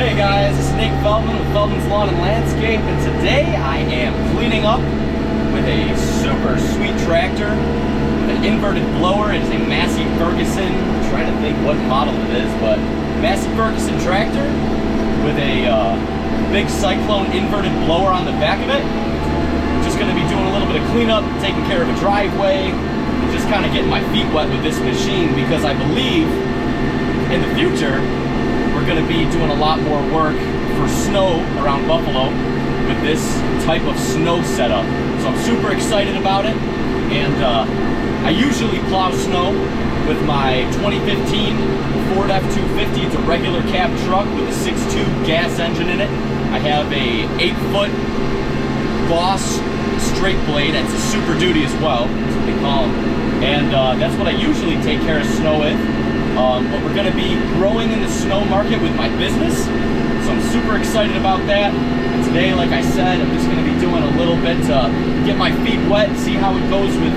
Hey guys, it's Nate Feldman with Feldman's Lawn and Landscape, and today I am cleaning up with a super sweet tractor with an inverted blower. It's a Massey Ferguson. I'm trying to think what model it is, but Massey Ferguson tractor with a big Cyclone inverted blower on the back of it. Just going to be doing a little bit of cleanup, taking care of a driveway, and just kind of getting my feet wet with this machine, because I believe in the future we're going to be doing a lot more work for snow around Buffalo with this type of snow setup. So I'm super excited about it, and I usually plow snow with my 2015 Ford F-250. It's a regular cab truck with a 6.2 gas engine in it. I have a 8-foot Boss straight blade. That's a Super Duty as well, that's what they call them. And that's what I usually take care of snow with. But we're going to be growing in the snow market with my business, so I'm super excited about that. And today, like I said, I'm just going to be doing a little bit to get my feet wet, see how it goes with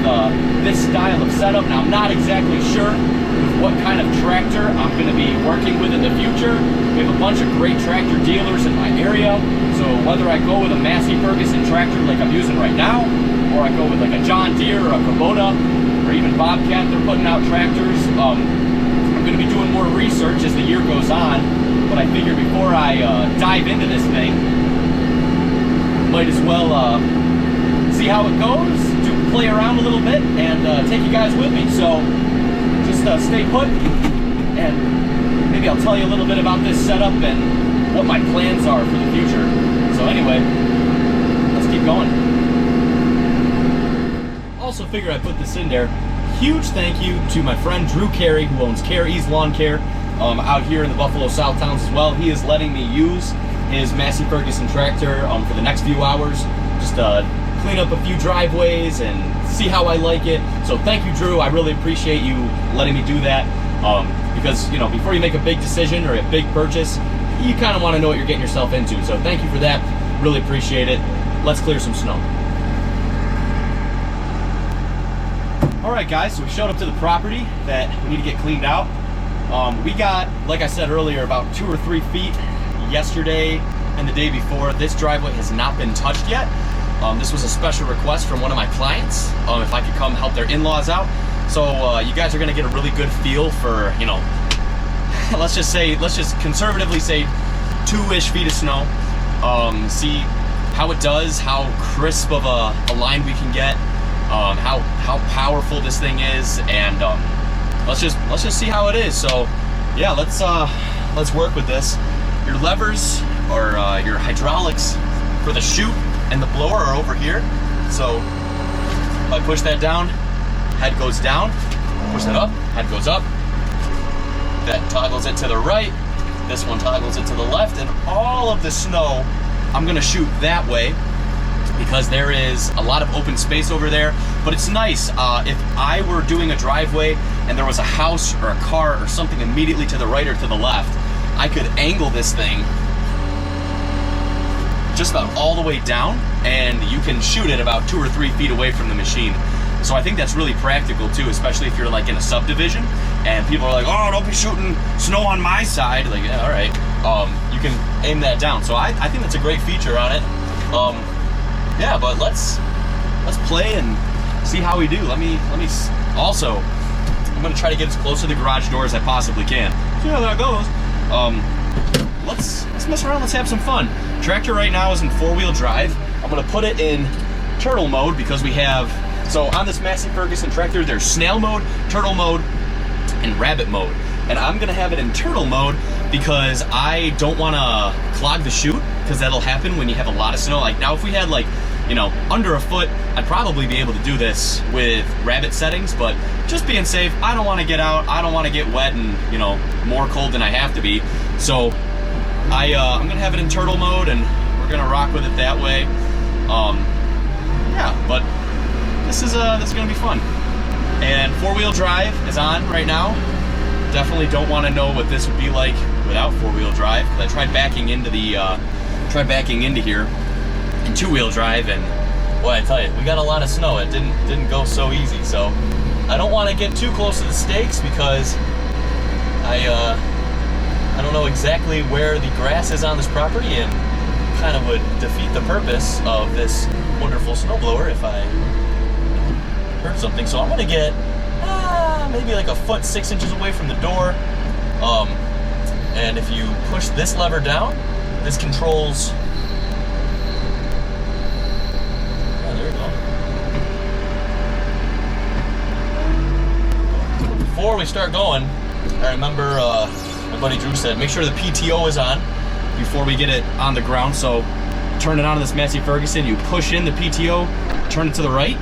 this style of setup. Now, I'm not exactly sure with what kind of tractor I'm going to be working with in the future. We have a bunch of great tractor dealers in my area, so whether I go with a Massey Ferguson tractor like I'm using right now, or I go with like a John Deere or a Kubota, or even Bobcat, they're putting out tractors. I'm going to be doing more research as the year goes on, but I figure before I dive into this thing, might as well see how it goes, play around a little bit, and take you guys with me. So just stay put, and maybe I'll tell you a little bit about this setup and what my plans are for the future. So anyway, let's keep going. Also figure I put this in there. Huge thank you to my friend Drew Carey, who owns Care Ease Lawn Care out here in the Buffalo South Towns as well. He is letting me use his Massey Ferguson tractor for the next few hours, just clean up a few driveways and see how I like it. So thank you, Drew. I really appreciate you letting me do that, because, you know, before you make a big decision or a big purchase, you kind of want to know what you're getting yourself into. So thank you for that. Really appreciate it. Let's clear some snow. Alright guys, so we showed up to the property that we need to get cleaned out. We got, like I said earlier, about 2 or 3 feet yesterday and the day before. This driveway has not been touched yet. This was a special request from one of my clients, if I could come help their in-laws out. So you guys are going to get a really good feel for, you know, let's just conservatively say 2-ish feet of snow. See how it does, how crisp of a line we can get. How powerful this thing is, and let's just see how it is. So yeah, let's work with this. Your levers or your hydraulics for the chute and the blower are over here. So if I push that down, head goes down. Push that up, head goes up. That toggles it to the right. This one toggles it to the left, and all of the snow I'm gonna shoot that way, because there is a lot of open space over there. But it's nice, if I were doing a driveway and there was a house or a car or something immediately to the right or to the left, I could angle this thing just about all the way down, and you can shoot it about 2 or 3 feet away from the machine. So I think that's really practical too, especially if you're like in a subdivision and people are like, oh, don't be shooting snow on my side. Like, yeah, all right, you can aim that down. So I think that's a great feature on it. Yeah, but let's play and see how we do. Let me also, I'm gonna try to get as close to the garage door as I possibly can. See how that goes. Let's mess around, let's have some fun. Tractor right now is in 4-wheel drive. I'm gonna put it in turtle mode because we have, so on this Massey Ferguson tractor, there's snail mode, turtle mode, and rabbit mode. And I'm gonna have it in turtle mode because I don't wanna clog the chute, because that'll happen when you have a lot of snow. Like now, if we had like, you know, under a foot, I'd probably be able to do this with rabbit settings, but just being safe, I don't want to get out, I don't want to get wet and, you know, more cold than I have to be. So I'm gonna have it in turtle mode, and we're gonna rock with it that way. Yeah, but this is gonna be fun. And 4-wheel drive is on right now. Definitely don't want to know what this would be like without 4-wheel drive. I tried backing into here in 2-wheel drive, and boy, I tell you, we got a lot of snow. It didn't go so easy. So I don't want to get too close to the stakes, because I I don't know exactly where the grass is on this property, and kind of would defeat the purpose of this wonderful snowblower if I heard something. So I'm gonna get maybe like a foot 6 inches away from the door. And if you push this lever down, this controls. Yeah, there you go. Before we start going, I remember my buddy Drew said make sure the PTO is on before we get it on the ground. So turn it on this Massey Ferguson, you push in the PTO, turn it to the right,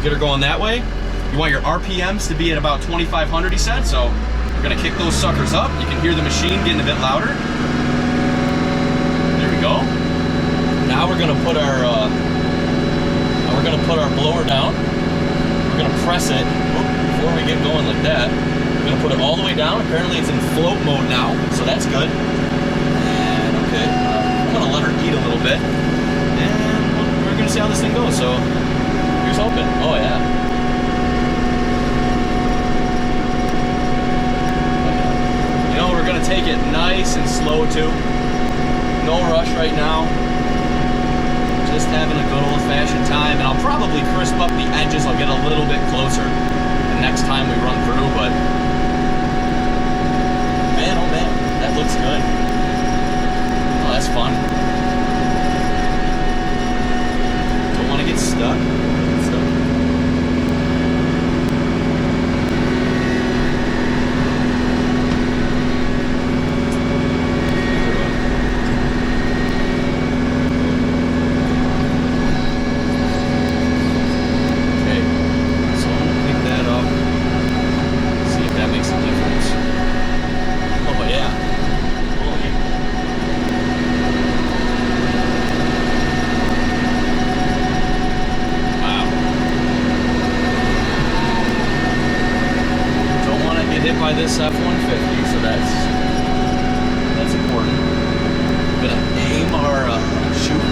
get her going that way. You want your RPMs to be at about 2,500, he said, so we're gonna kick those suckers up. You can hear the machine getting a bit louder. There we go. Now we're gonna put our blower down. We're gonna press it before we get going like that. We're gonna put it all the way down. Apparently it's in float mode now, so that's good. And okay, I'm gonna let her eat a little bit, and we're gonna see how this thing goes. So here's hoping. Oh yeah. We're gonna take it nice and slow too. No rush right now. Just having a good old-fashioned time, and I'll probably crisp up the edges. I'll get a little bit closer the next time we run through, but man, oh man, that looks good. Oh, that's fun. Don't want to get stuck. By this F-150, so that's important. I'm gonna aim our shoot.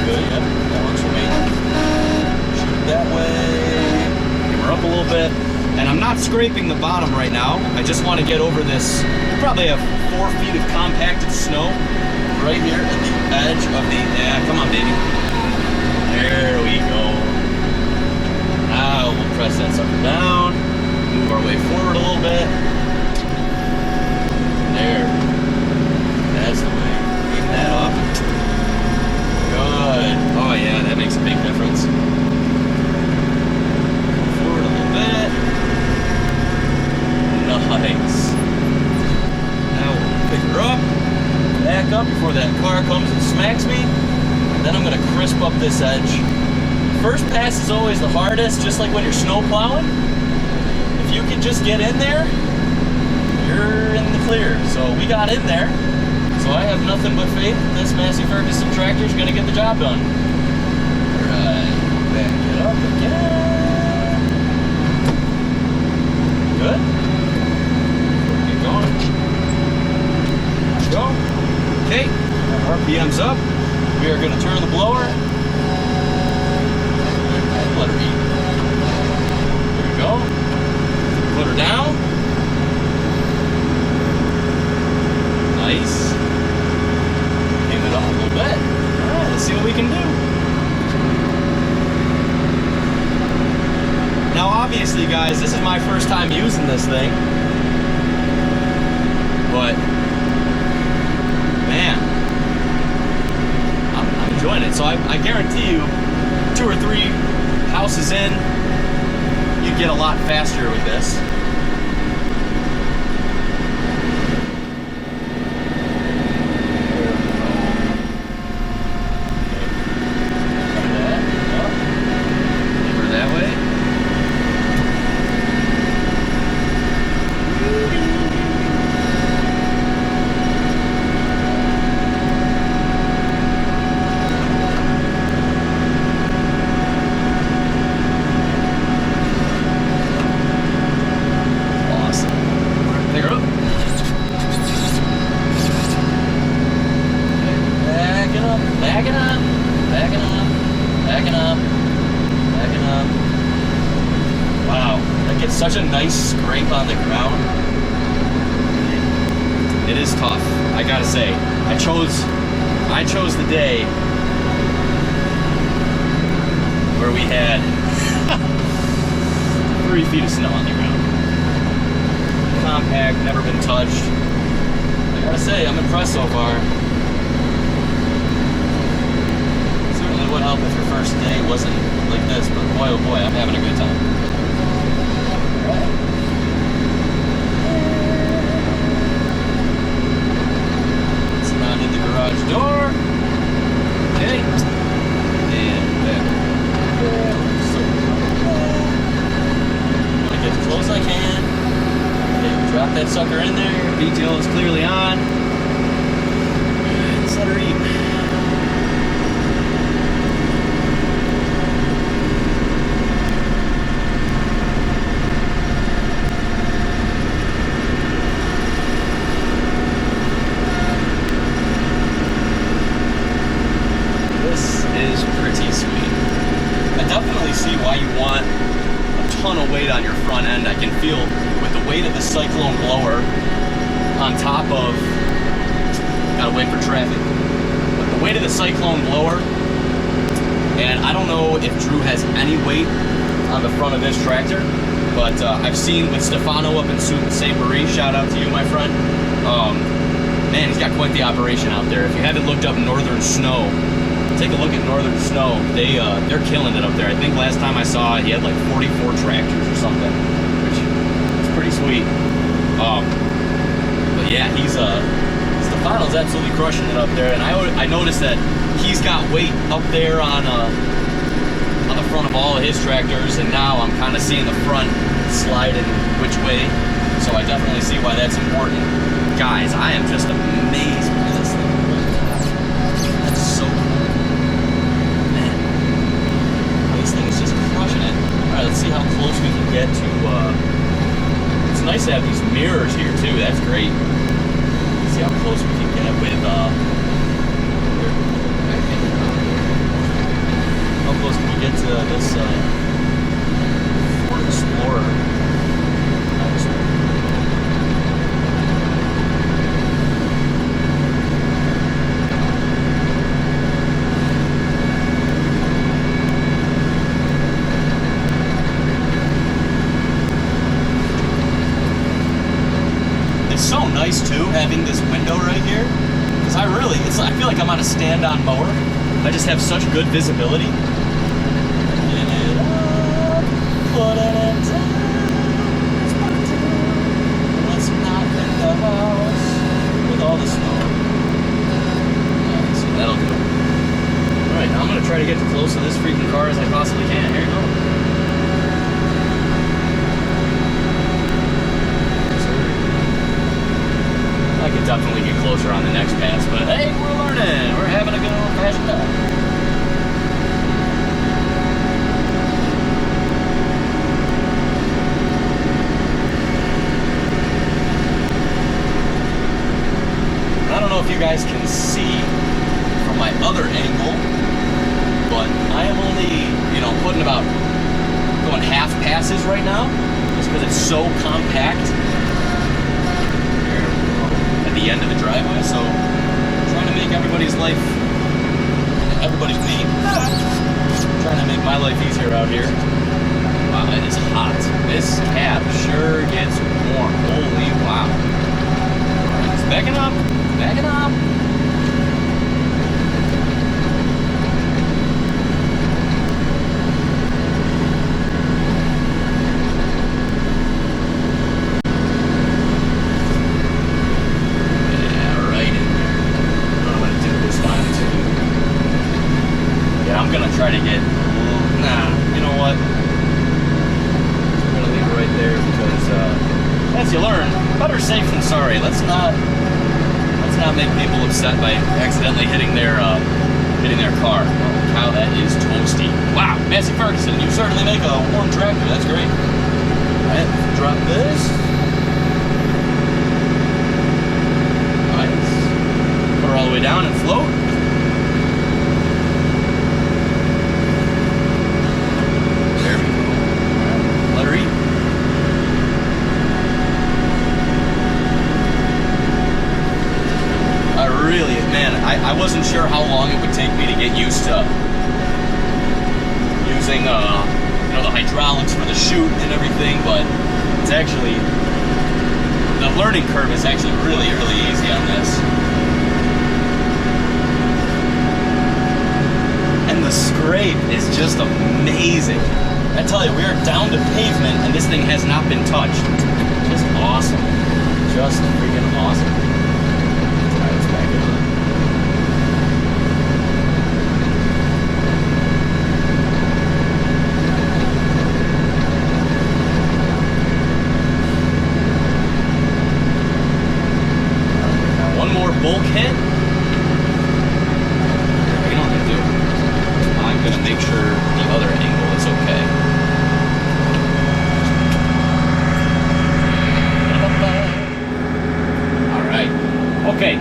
Good, yep, that works for me. Shoot that way. Aim her up a little bit, and I'm not scraping the bottom right now. I just want to get over this. We probably have 4 feet of compacted snow right here at the edge of the. Yeah, come on, baby. There we go. Now we'll press that sucker down. Move our way forward a little bit. There. That's the way. Aim that up. Good. Oh yeah, that makes a big difference. Forward a little bit. Nice. Now we'll pick her up. Back up before that car comes and smacks me. And then I'm going to crisp up this edge. First pass is always the hardest, just like when you're snow plowing. If you can just get in there, you're in the clear. So we got in there. So I have nothing but faith that this Massey Ferguson tractor is going to get the job done. Alright, back it up again. Good. Keep going. Let's go. Okay, our RPM's up. We are going to turn the blower. Let her eat. There we go. Put her down. Nice. Aim it up a little bit. Alright, let's see what we can do. Now obviously guys, this is my first time using this thing. But man, I'm enjoying it. So I guarantee you 2 or 3 houses in, you get a lot faster with this. Such a nice scrape on the ground. is tough. I gotta say, I chose the day where we had 3 feet of snow on the ground. Compact, never been touched. I gotta say, I'm impressed so far. Certainly would help if your first day wasn't like this, but boy, oh boy, I'm having a good time. Alright. Let's not hit the garage door. Okay. And back. I'm gonna get as close as I can. Okay, drop that sucker in there. Detail is clearly on. Let's let her eat. On your front end, I can feel with the weight of the cyclone blower on top of, gotta wait for traffic, but the weight of the cyclone blower, and I don't know if Drew has any weight on the front of this tractor, but I've seen with Stefano up in St. Marie, shout out to you, my friend. Man, he's got quite the operation out there. If you haven't looked up Northern Snow, take a look at Northern Snow. They're killing it up there. I think last time I saw it, he had like 44 tractors or something, which is pretty sweet. But yeah, Stefano's absolutely crushing it up there, and I noticed that he's got weight up there on the front of all of his tractors, and now I'm kind of seeing the front sliding which way. So I definitely see why that's important. Guys, I am just amazed by this thing. That's so cool. This thing is just crushing it. Alright, let's see how close we can get to, it's nice to have these mirrors here too, that's great. Let's see how close we can get with, how close can we get to this, Ford Explorer. Nice too, having this window right here, because I feel like I'm on a stand-on mower. I just have such good visibility. Putting it up, putting it down. Let's knock in the house with all the snow. So that'll do it. Alright, now I'm gonna try to get as close to this freaking car as I possibly can. Here you go. I could definitely get closer on the next pass, but hey, we're learning. We're having a good old-fashioned time. I don't know if you guys can see from my other angle, but I am only, putting about going half passes right now, just because it's so compact. The end of the driveway, so trying to make everybody's me, trying to make my life easier out here. Wow, it is hot. This cab sure gets warm. Holy wow. It's backing up, backing up. Try to get, you know what? I'm gonna leave it right there because, as you learn, better safe than sorry. Let's not make people upset by accidentally hitting their car. Oh, cow, that is toasty. Wow, Massey Ferguson, you certainly make a warm tractor. That's great. All right, drop this. Nice. Put her all the way down and float. I wasn't sure how long it would take me to get used to using, you know, the hydraulics for the chute and everything, but it's actually, the learning curve is actually really, really easy on this. And the scrape is just amazing. I tell you, we are down to pavement and this thing has not been touched. Just awesome. Just freaking awesome. Alright, let's back it on. One more bulk hit. You know what I'm gonna do? I'm gonna make sure the other angle is okay. Alright. Okay.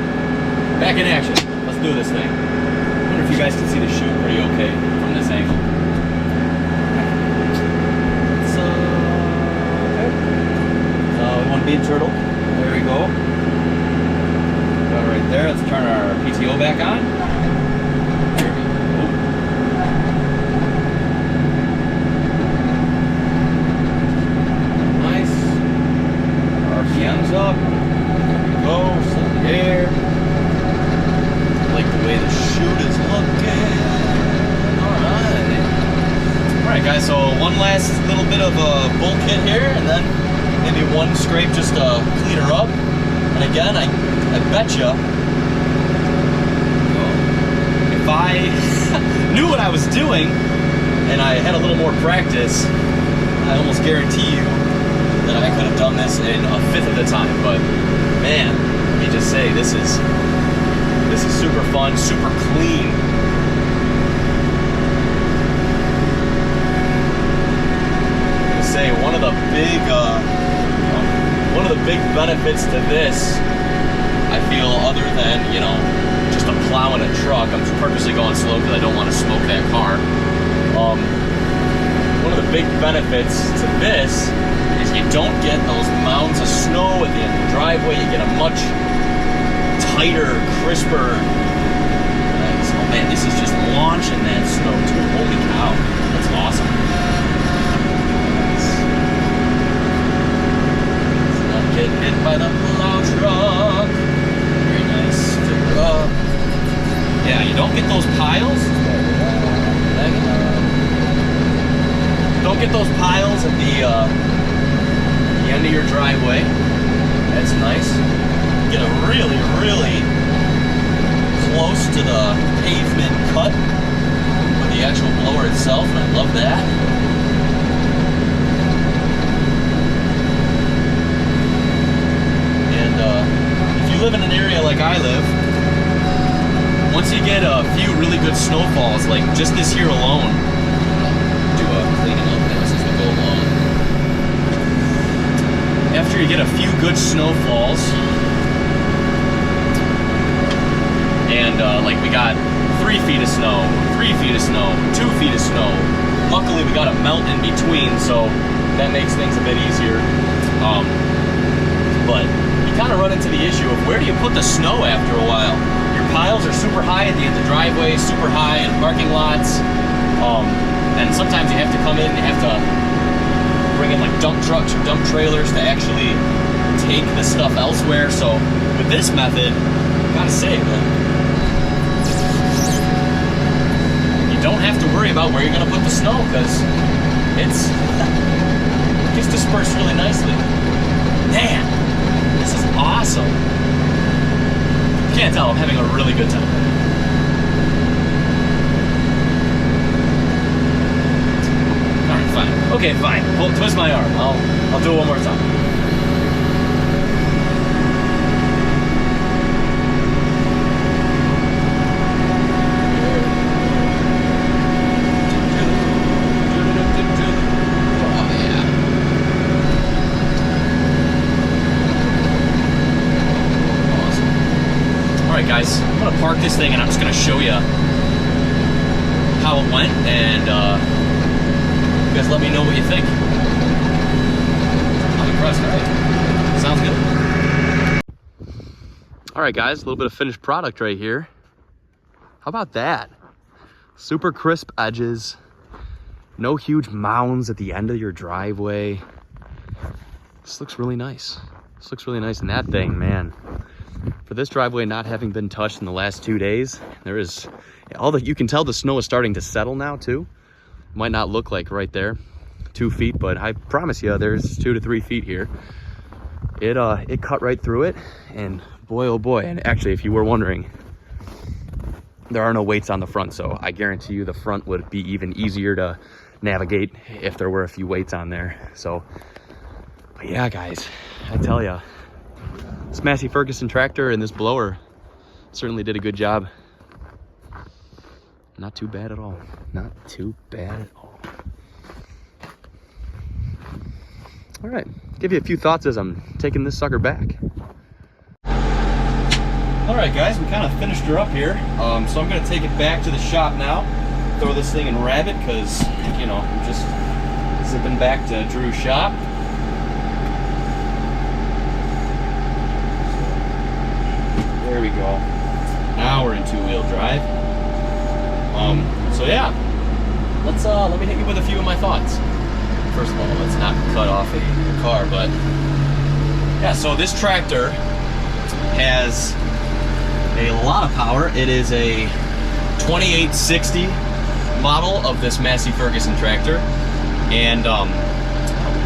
Back in action. Let's do this thing. I wonder if you guys can see the chute pretty okay from this angle. So we want to be a turtle. There we go. Right there. Let's turn our PTO back on. There we go. Nice. RPM's up. There we go. Set the air. I like the way the chute is looking. Alright. Alright guys, so one last little bit of a bulk hit here and then maybe one scrape just to clean her up. And again, I bet you, if I knew what I was doing and I had a little more practice, I almost guarantee you that I could have done this in a fifth of the time. But man, let me just say, this is super fun, super clean. I'm gonna say one of the big benefits to this, I feel, other than, you know, just a plow in a truck. I'm purposely going slow because I don't want to smoke that car. One of the big benefits to this is you don't get those mounds of snow at the end of the driveway. You get a much tighter, crisper. Oh man, this is just launching that snow too. Holy cow, that's awesome. Get hit by the plow truck. Very nice. Yeah, you don't get those piles. Don't get those piles at the end of your driveway. That's nice. Get a really, really close to the pavement cut with the actual blower itself, and I love that. If you live in an area like I live, once you get a few really good snowfalls, like just this year alone, do a cleaning up this as we go along. After you get a few good snowfalls, and like we got 3 feet of snow, 3 feet of snow, 2 feet of snow. Luckily we got a melt in between, so that makes things a bit easier. But you kind of run into the issue of where do you put the snow after a while? Your piles are super high at the end of the driveway, super high in parking lots, and sometimes you have to come in and you have to bring in like dump trucks or dump trailers to actually take the stuff elsewhere. So with this method, I gotta say, man, you don't have to worry about where you're gonna put the snow because it gets dispersed really nicely. Man, this is awesome. Can't tell, I'm having a really good time. Alright, fine. Okay, fine. Well, twist my arm. I'll do it one more time. Guys, I'm gonna park this thing and I'm just gonna show you how it went, and you guys let me know what you think. I'm impressed, right? Sounds good. All right, guys, a little bit of finished product right here. How about that? Super crisp edges. No huge mounds at the end of your driveway. This looks really nice. This looks really nice. And that thing, man, for this driveway not having been touched in the last 2 days, there is you can tell the snow is starting to settle now too. Might not look like right there 2 feet, but I promise you there's 2 to 3 feet here. It cut right through it, and boy oh boy. And actually, if you were wondering, there are no weights on the front, so I guarantee you the front would be even easier to navigate if there were a few weights on there. So, but yeah, guys, I tell ya, this Massey Ferguson tractor and this blower certainly did a good job. Not too bad at all. Not too bad at all. All right, give you a few thoughts as I'm taking this sucker back. All right, guys, we kind of finished her up here. So I'm gonna take it back to the shop now, throw this thing in rabbit, because, you know, I'm just zipping back to Drew's shop. There we go. Now we're in 2-wheel drive. So yeah, let me hit you with a few of my thoughts. First of all, let's not cut off a car, but yeah, so this tractor has a lot of power. It is a 2860 model of this Massey Ferguson tractor, and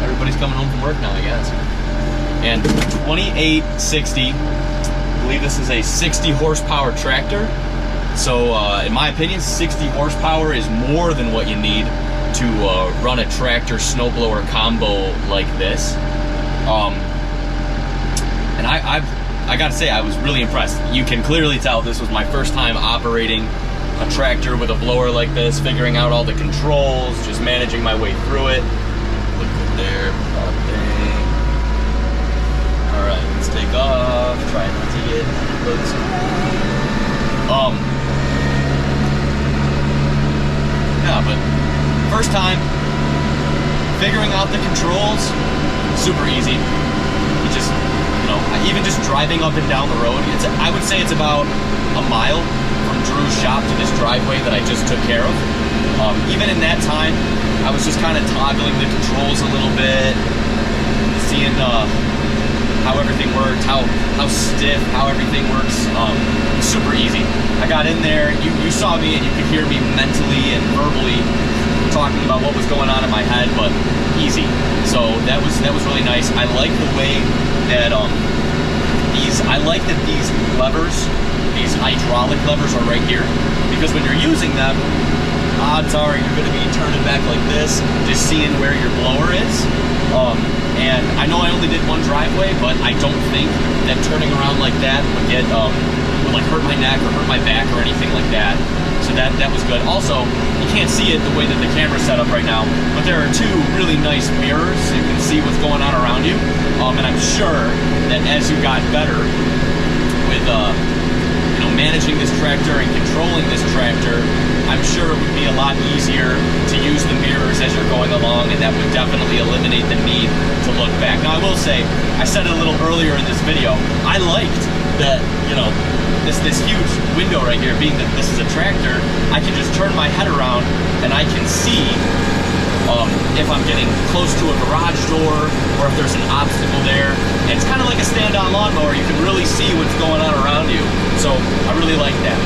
everybody's coming home from work now, I guess. And 2860, I believe this is a 60 horsepower tractor. So in my opinion, 60 horsepower is more than what you need to run a tractor snowblower combo like this. And I gotta say, I was really impressed. You can clearly tell this was my first time operating a tractor with a blower like this, figuring out all the controls, just managing my way through it. Look good there, bang. All right, let's take off, try not to get loads. Yeah, but first time, figuring out the controls, super easy. You just, you know, even just driving up and down the road, I would say it's about a mile from Drew's shop to this driveway that I just took care of. Even in that time, I was just kind of toggling the controls a little bit, seeing how everything worked, how stiff, how everything works. Super easy. I got in there, you saw me and you could hear me mentally and verbally talking about what was going on in my head, but easy. So that was really nice. I like the way that these levers, these hydraulic levers, are right here, because when you're using them, odds are you're going to be turning back like this, just seeing where your blower is. And I know I only did one driveway, but I don't think that turning around like that would get would like hurt my neck or hurt my back or anything like that. So that was good. Also, you can't see it the way that the camera's set up right now, but there are 2 really nice mirrors so you can see what's going on around you. And I'm sure that as you got better with you know, managing this tractor and controlling this tractor, I'm sure it would be a lot easier to use the mirrors as you're going along, and that would definitely eliminate the need to look back. Now, I will say, I said it a little earlier in this video, I liked that, you know, this huge window right here, being that this is a tractor, I can just turn my head around and I can see if I'm getting close to a garage door or if there's an obstacle there. And it's kind of like a stand-on lawnmower. You can really see what's going on around you. So I really like that.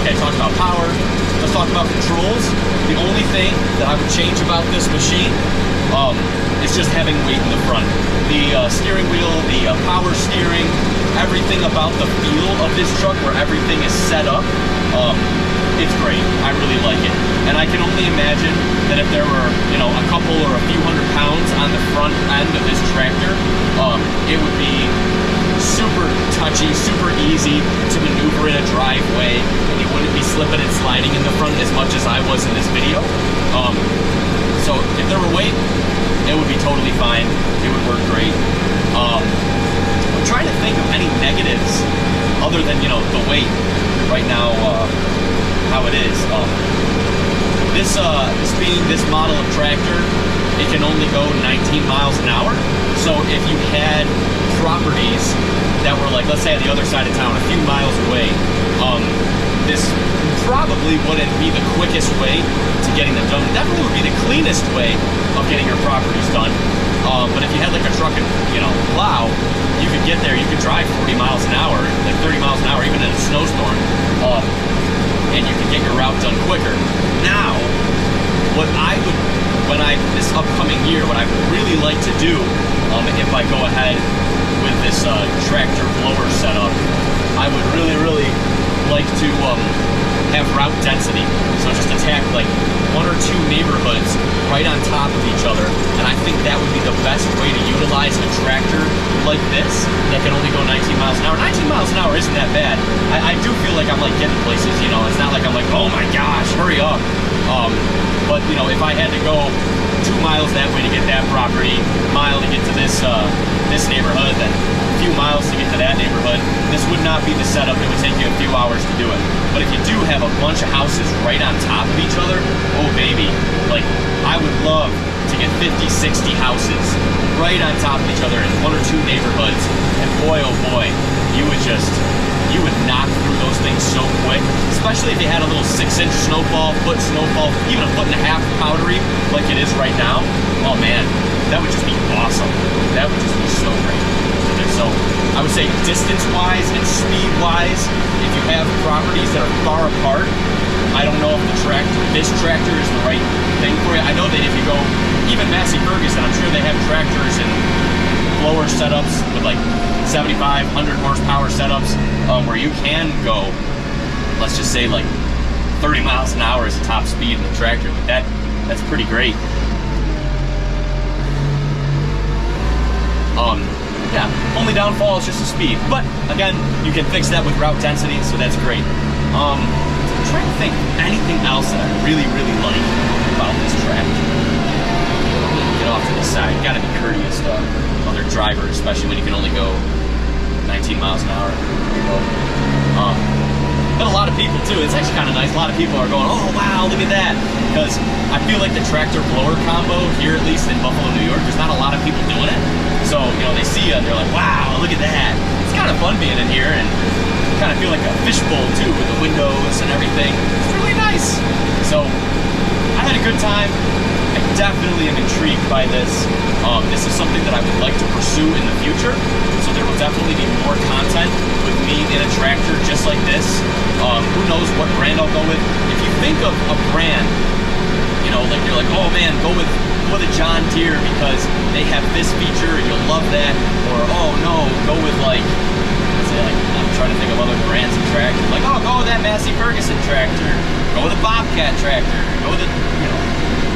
Okay, talk about power. Let's talk about controls. The only thing that I would change about this machine is just having weight in the front. The steering wheel, the power steering, everything about the feel of this truck, where everything is set up, it's great. I really like it. And I can only imagine that if there were, you know, a couple or a few hundred pounds on the front end of this tractor, it would be super touchy, super easy to maneuver in a driveway, and you wouldn't be slipping and sliding in the front as much as I was in this video. So if there were weight, it would be totally fine. It would work great. I'm trying to think of any negatives other than, you know, the weight right now, how it is. This being this model of tractor, it can only go 19 miles an hour. So if you had properties that were like, let's say on the other side of town, a few miles away, this probably wouldn't be the quickest way to getting them done. It definitely would be the cleanest way of getting your properties done. But if you had like a truck and, plow, you could get there, you could drive 40 miles an hour, like 30 miles an hour, even in a snowstorm, and you could get your route done quicker. Now, this upcoming year, what I would really like to do, if I go ahead with this tractor blower setup, I would really like to have route density. So just attack like 1 or 2 neighborhoods right on top of each other. And I think that would be the best way to utilize a tractor like this that can only go 19 miles an hour. 19 miles an hour isn't that bad. I do feel like I'm like getting places, it's not like I'm like, oh my gosh, hurry up. But if I had to go 2 miles that way to get that property, mile to get to this neighborhood, then a few miles to get to that neighborhood, this would not be the setup. It would take you a few hours to do it. But if you do have a bunch of houses right on top of each other, oh baby, like I would love to get 50, 60 houses right on top of each other in 1 or 2 neighborhoods, and boy oh boy, you would knock through those things so quick, especially if you had a little 6-inch snowfall, foot snowfall, even a 1.5 foot powdery like it is right now. Oh man, that would just be awesome. That would just be so great. So I would say distance-wise and speed-wise, if you have properties that are far apart, I don't know if this tractor is the right thing for you. I know that if you go, even Massey Ferguson, I'm sure they have tractors and blower setups with like 75, 100 horsepower setups where you can go, let's just say like 30 miles an hour is the top speed in the tractor. But that's pretty great. Yeah, only downfall is just the speed. But again, you can fix that with route density, so that's great. I'm trying to think of anything else that I really like about this tractor. Get off to the side. You gotta be courteous to other drivers, especially when you can only go 19 miles an hour. But a lot of people too, it's actually kind of nice. A lot of people are going, oh wow, look at that. Because I feel like the tractor blower combo here, at least in Buffalo, New York, there's not a lot of people doing it. So, they see you and they're like, wow, look at that. It's kind of fun being in here, and you kind of feel like a fishbowl too with the windows and everything. It's really nice. So, I had a good time. I definitely am intrigued by this. This is something that I would like to pursue in the future. So there will definitely be more content with me in a tractor just like this. Who knows what brand I'll go with. If you think of a brand, like you're like, oh man, go with a John Deere because they have this feature and you'll love that. Or, oh no, go with I'm trying to think of other brands of tractors. Like, oh, go with that Massey Ferguson tractor. Go with a Bobcat tractor. Go with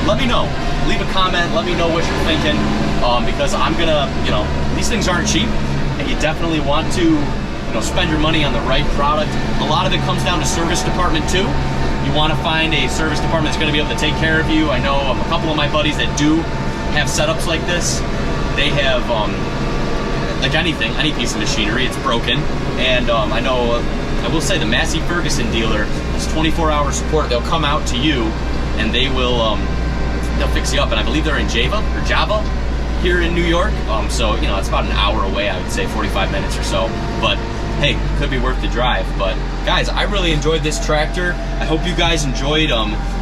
let me know. Leave a comment. Let me know what you're thinking. Because I'm gonna, these things aren't cheap, and you definitely want to, spend your money on the right product. A lot of it comes down to service department too. You want to find a service department that's going to be able to take care of you. I know a couple of my buddies that do have setups like this. They have, like anything, any piece of machinery, it's broken. And I know, I will say the Massey Ferguson dealer is 24-hour support. They'll come out to you and they will, they'll fix you up. And I believe they're in Java here in New York. So, it's about an hour away, I would say 45 minutes or so. But hey, could be worth the drive. But guys, I really enjoyed this tractor. I hope you guys enjoyed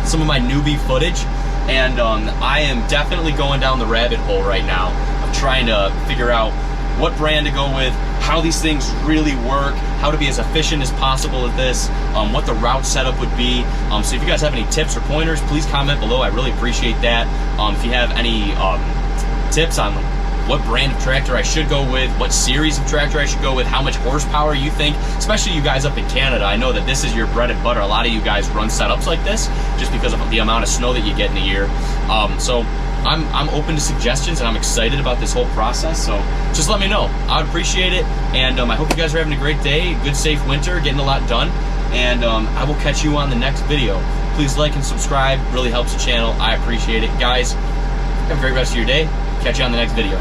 some of my newbie footage. And I am definitely going down the rabbit hole right now of trying to figure out what brand to go with, how these things really work, how to be as efficient as possible at this, what the route setup would be. So if you guys have any tips or pointers, please comment below. I really appreciate that. If you have any tips on what brand of tractor I should go with, what series of tractor I should go with, how much horsepower you think, especially you guys up in Canada. I know that this is your bread and butter. A lot of you guys run setups like this just because of the amount of snow that you get in a year. So I'm open to suggestions, and I'm excited about this whole process. So just let me know. I would appreciate it. And I hope you guys are having a great day, good safe winter, getting a lot done. And I will catch you on the next video. Please like and subscribe. Really helps the channel. I appreciate it. Guys, have a great rest of your day. Catch you on the next video.